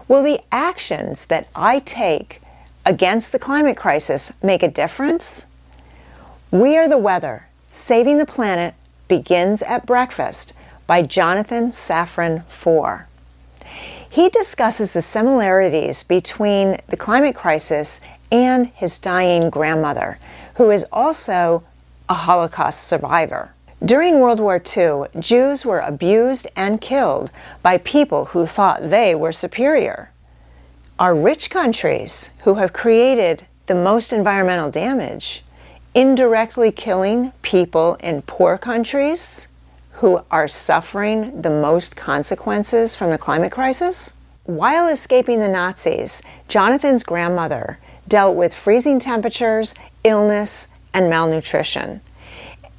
Will the actions that I take against the climate crisis make a difference? We Are the Weather, Saving the Planet Begins at Breakfast by Jonathan Safran Foer. He discusses the similarities between the climate crisis and his dying grandmother, who is also a Holocaust survivor. During World War II, Jews were abused and killed by people who thought they were superior. Our rich countries, who have created the most environmental damage, indirectly killing people in poor countries who are suffering the most consequences from the climate crisis? While escaping the Nazis, Jonathan's grandmother dealt with freezing temperatures, illness, and malnutrition.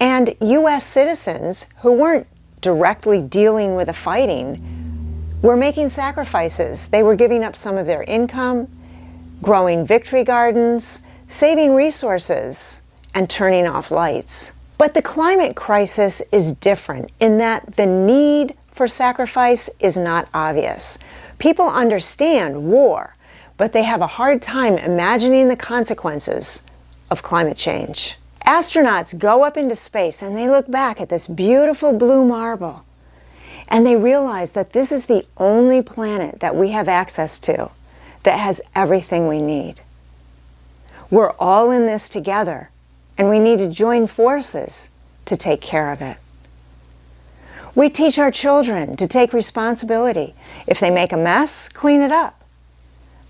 And U.S. citizens who weren't directly dealing with the fighting were making sacrifices. They were giving up some of their income, growing victory gardens, saving resources, and turning off lights. But the climate crisis is different in that the need for sacrifice is not obvious. People understand war, but they have a hard time imagining the consequences of climate change. Astronauts go up into space and they look back at this beautiful blue marble and they realize that this is the only planet that we have access to that has everything we need. We're all in this together and we need to join forces to take care of it. We teach our children to take responsibility. If they make a mess, clean it up.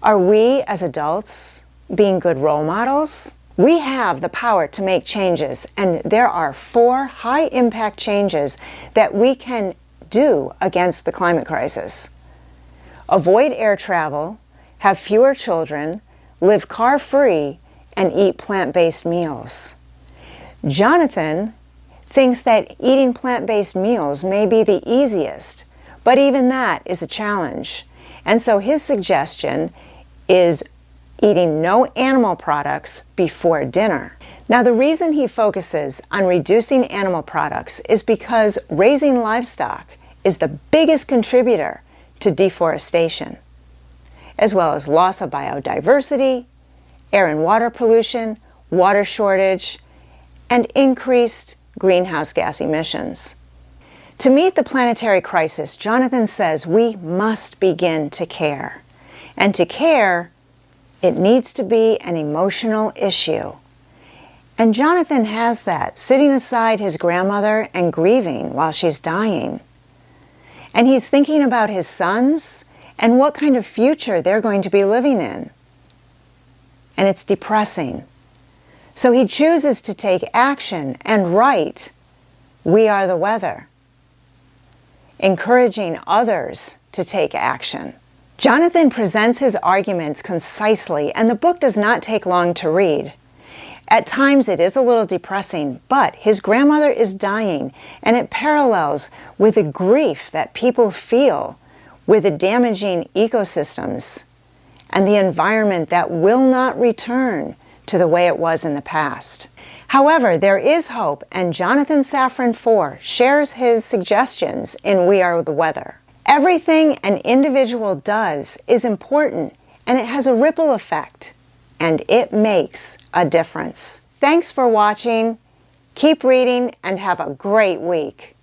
Are we as adults being good role models? We have the power to make changes, and there are 4 high-impact changes that we can do against the climate crisis. Avoid air travel, have fewer children, live car-free, and eat plant-based meals. Jonathan thinks that eating plant-based meals may be the easiest, but even that is a challenge. And so his suggestion is eating no animal products before dinner. Now, the reason he focuses on reducing animal products is because raising livestock is the biggest contributor to deforestation, as well as loss of biodiversity, air and water pollution, water shortage, and increased greenhouse gas emissions. To meet the planetary crisis, Jonathan says we must begin to care. And to care, it needs to be an emotional issue. And Jonathan has that, sitting aside his grandmother and grieving while she's dying. And he's thinking about his sons and what kind of future they're going to be living in. And it's depressing. So he chooses to take action and write, "We Are the Weather," encouraging others to take action. Jonathan presents his arguments concisely, and the book does not take long to read. At times it is a little depressing, but his grandmother is dying, and it parallels with the grief that people feel with the damaging ecosystems and the environment that will not return to the way it was in the past. However, there is hope, and Jonathan Safran Foer shares his suggestions in We Are the Weather. Everything an individual does is important, and it has a ripple effect, and it makes a difference. Thanks for watching. Keep reading and have a great week.